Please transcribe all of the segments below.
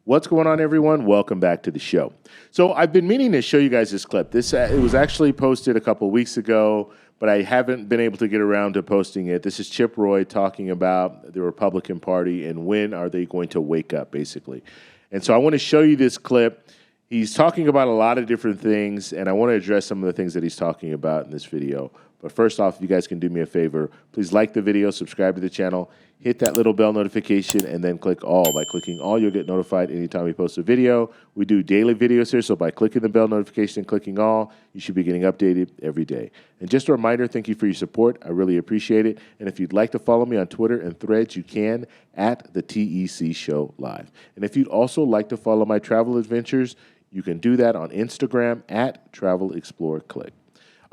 What's going on, everyone? Welcome back to the show. So I've been meaning to show you guys this clip. It was actually posted a couple weeks ago, but I haven't been able to get around to posting it. This is Chip Roy talking about the Republican Party and when are they going to wake up, basically. And so I want to show you this clip. He's talking about a lot of different things, and I want to address some of the things that he's talking about in this video. But first off, if you guys can do me a favor, please like the video, subscribe to the channel, hit that little bell notification, and then click all. By clicking all, you'll get notified anytime we post a video. We do daily videos here, so by clicking the bell notification and clicking all, you should be getting updated every day. And just a reminder, thank you for your support. I really appreciate it. And if you'd like to follow me on Twitter and Threads, you can at the TEC Show Live. And if you'd also like to follow my travel adventures, you can do that on Instagram at Travel Explore Click.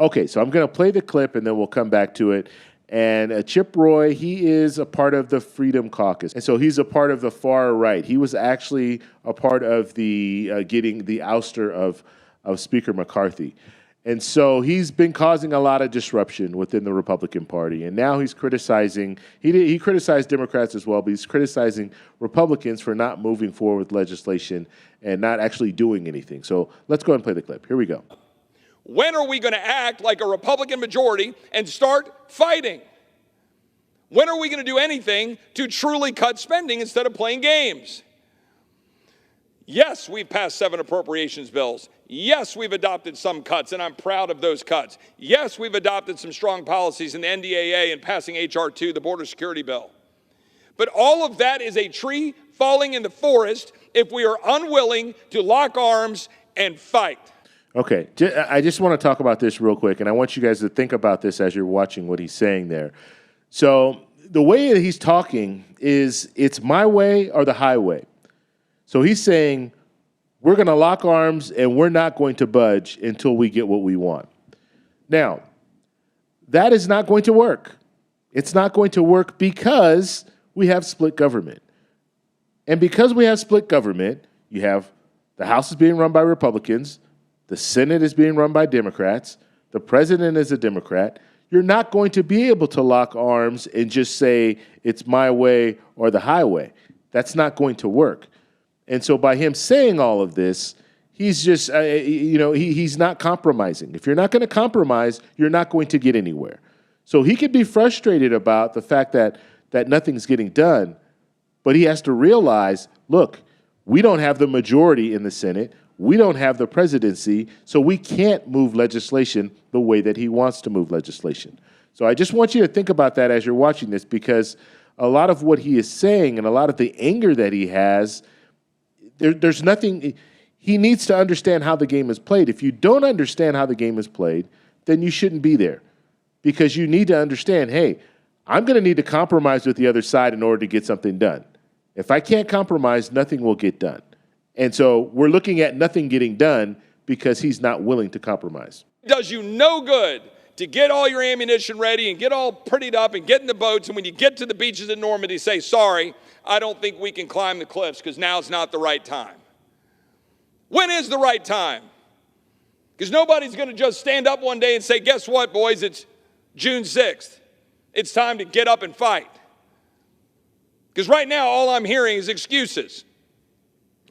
Okay, so I'm going to play the clip, and then we'll come back to it. And Chip Roy, he is a part of the Freedom Caucus, and so he's a part of the far right. He was actually a part of the getting the ouster of Speaker McCarthy. And so he's been causing a lot of disruption within the Republican Party. And now he's criticizing, he criticized Democrats as well, but he's criticizing Republicans for not moving forward with legislation and not actually doing anything. So let's go ahead and play the clip. Here we go. When are we going to act like a Republican majority and start fighting? When are we going to do anything to truly cut spending instead of playing games? Yes, we've passed 7 appropriations bills. Yes, we've adopted some cuts, and I'm proud of those cuts. Yes, we've adopted some strong policies in the NDAA and passing H.R. 2, the border security bill. But all of that is a tree falling in the forest if we are unwilling to lock arms and fight. Okay, I just want to talk about this real quick, and I want you guys to think about this as you're watching what he's saying there. So the way that he's talking is it's my way or the highway. So he's saying we're going to lock arms and we're not going to budge until we get what we want. Now, that is not going to work. It's not going to work because we have split government. And because we have split government, you have the House is being run by Republicans, the Senate is being run by Democrats. The president is a Democrat. You're not going to be able to lock arms and just say it's my way or the highway. That's not going to work. And so by him saying all of this, he's just, he's not compromising. If you're not going to compromise, you're not going to get anywhere. So he could be frustrated about the fact that nothing's getting done, but he has to realize, look, we don't have the majority in the Senate. We don't have the presidency, so we can't move legislation the way that he wants to move legislation. So I just want you to think about that as you're watching this, because a lot of what he is saying and a lot of the anger that he has, there's nothing. He needs to understand how the game is played. If you don't understand how the game is played, then you shouldn't be there, because you need to understand, hey, I'm going to need to compromise with the other side in order to get something done. If I can't compromise, nothing will get done. And so we're looking at nothing getting done because he's not willing to compromise. It does you no good to get all your ammunition ready and get all prettied up and get in the boats, and when you get to the beaches in Normandy, say, sorry, I don't think we can climb the cliffs because now's not the right time. When is the right time? Because nobody's going to just stand up one day and say, guess what, boys, it's June 6th. It's time to get up and fight. Because right now, all I'm hearing is excuses.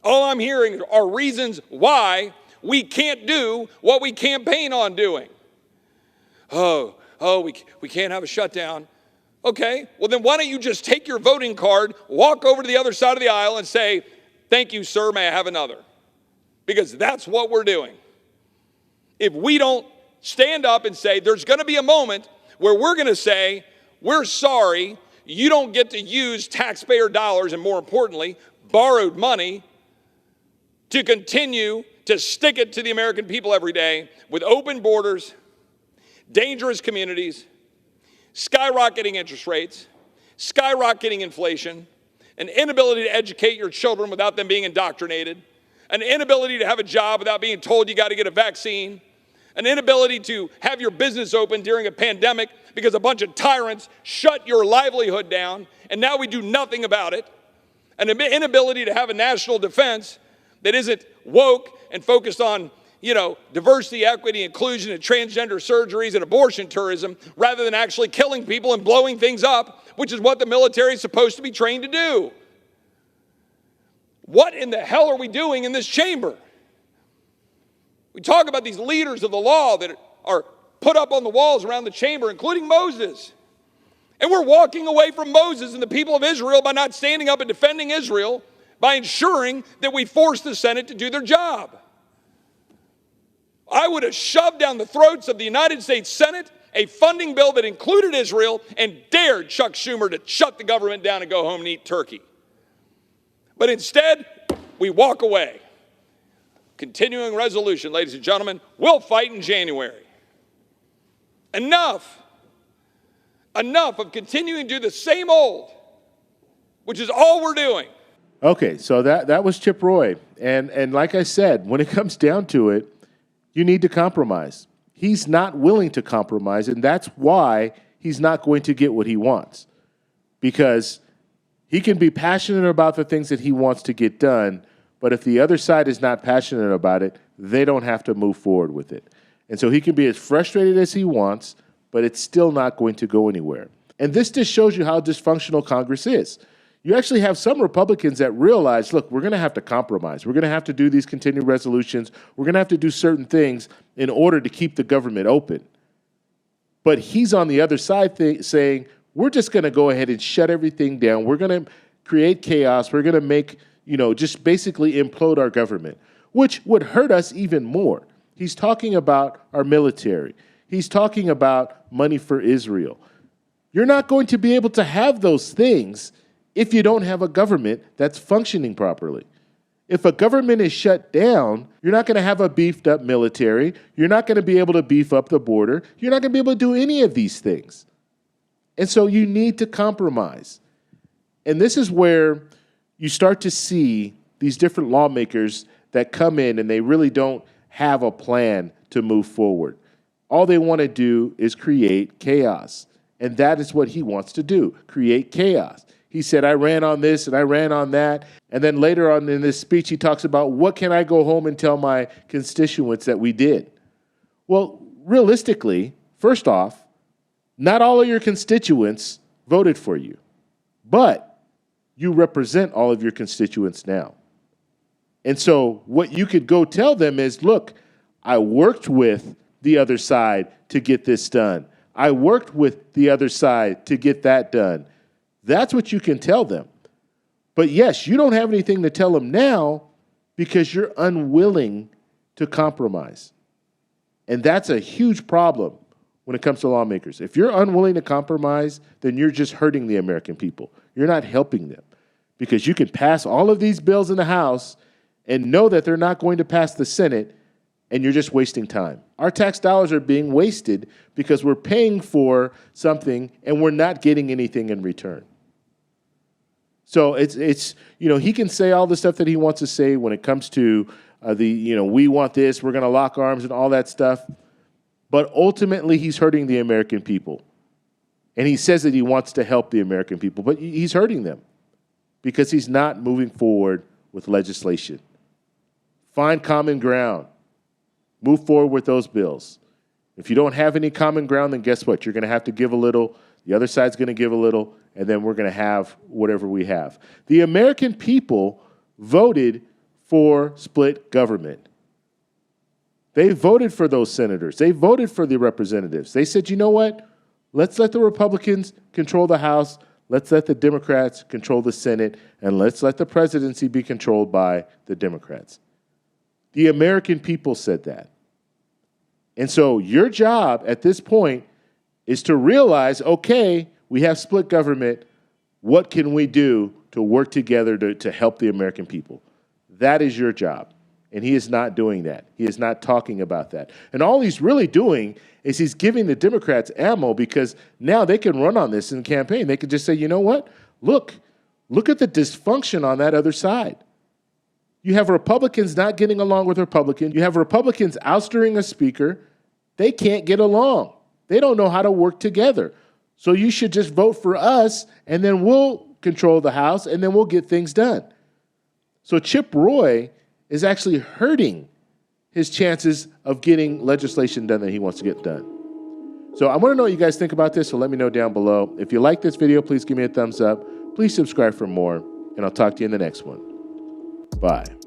All I'm hearing are reasons why we can't do what we campaign on doing. We can't have a shutdown. Okay, well then why don't you just take your voting card, walk over to the other side of the aisle and say, thank you, sir, may I have another? Because that's what we're doing. If we don't stand up and say, there's going to be a moment where we're going to say, we're sorry, you don't get to use taxpayer dollars and, more importantly, borrowed money to continue to stick it to the American people every day with open borders, dangerous communities, skyrocketing interest rates, skyrocketing inflation, an inability to educate your children without them being indoctrinated, an inability to have a job without being told you got to get a vaccine, an inability to have your business open during a pandemic because a bunch of tyrants shut your livelihood down, and now we do nothing about it, an inability to have a national defense that isn't woke and focused on, diversity, equity, inclusion, and transgender surgeries and abortion tourism, rather than actually killing people and blowing things up, which is what the military is supposed to be trained to do. What in the hell are we doing in this chamber? We talk about these leaders of the law that are put up on the walls around the chamber, including Moses. And we're walking away from Moses and the people of Israel by not standing up and defending Israel, by ensuring that we force the Senate to do their job. I would have shoved down the throats of the United States Senate a funding bill that included Israel and dared Chuck Schumer to shut the government down and go home and eat turkey. But instead, we walk away. Continuing resolution, ladies and gentlemen, we'll fight in January. Enough. Enough of continuing to do the same old, which is all we're doing. Okay, so that was Chip Roy. And like I said, when it comes down to it, you need to compromise. He's not willing to compromise, and that's why he's not going to get what he wants. Because he can be passionate about the things that he wants to get done, but if the other side is not passionate about it, they don't have to move forward with it. And so he can be as frustrated as he wants, but it's still not going to go anywhere. And this just shows you how dysfunctional Congress is. You actually have some Republicans that realize, look, we're going to have to compromise. We're going to have to do these continuing resolutions. We're going to have to do certain things in order to keep the government open. But he's on the other side saying, we're just going to go ahead and shut everything down. We're going to create chaos. We're going to make, just basically implode our government, which would hurt us even more. He's talking about our military. He's talking about money for Israel. You're not going to be able to have those things if you don't have a government that's functioning properly. If a government is shut down, you're not going to have a beefed up military. You're not going to be able to beef up the border. You're not going to be able to do any of these things. And so you need to compromise. And this is where you start to see these different lawmakers that come in and they really don't have a plan to move forward. All they want to do is create chaos. And that is what he wants to do, create chaos. He said, I ran on this and I ran on that. And then later on in this speech, he talks about what can I go home and tell my constituents that we did? Well, realistically, first off, not all of your constituents voted for you, but you represent all of your constituents now. And so what you could go tell them is, look, I worked with the other side to get this done. I worked with the other side to get that done. That's what you can tell them. But yes, you don't have anything to tell them now because you're unwilling to compromise. And that's a huge problem when it comes to lawmakers. If you're unwilling to compromise, then you're just hurting the American people. You're not helping them because you can pass all of these bills in the House and know that they're not going to pass the Senate, and you're just wasting time. Our tax dollars are being wasted because we're paying for something and we're not getting anything in return. So it's he can say all the stuff that he wants to say when it comes to we want this, we're going to lock arms and all that stuff. But ultimately, he's hurting the American people. And he says that he wants to help the American people, but he's hurting them because he's not moving forward with legislation. Find common ground. Move forward with those bills. If you don't have any common ground, then guess what? You're going to have to give a little. The other side's going to give a little, and then we're going to have whatever we have. The American people voted for split government. They voted for those senators. They voted for the representatives. They said, you know what? Let's let the Republicans control the House. Let's let the Democrats control the Senate. And let's let the presidency be controlled by the Democrats. The American people said that. And so your job at this point is to realize, okay, we have split government. What can we do to work together to help the American people? That is your job. And he is not doing that. He is not talking about that. And all he's really doing is he's giving the Democrats ammo because now they can run on this in the campaign. They could just say, you know what? Look at the dysfunction on that other side. You have Republicans not getting along with Republicans. You have Republicans ousting a speaker. They can't get along. They don't know how to work together. So you should just vote for us, and then we'll control the House, and then we'll get things done. So Chip Roy is actually hurting his chances of getting legislation done that he wants to get done. So I want to know what you guys think about this, so let me know down below. If you like this video, please give me a thumbs up. Please subscribe for more, and I'll talk to you in the next one. Bye.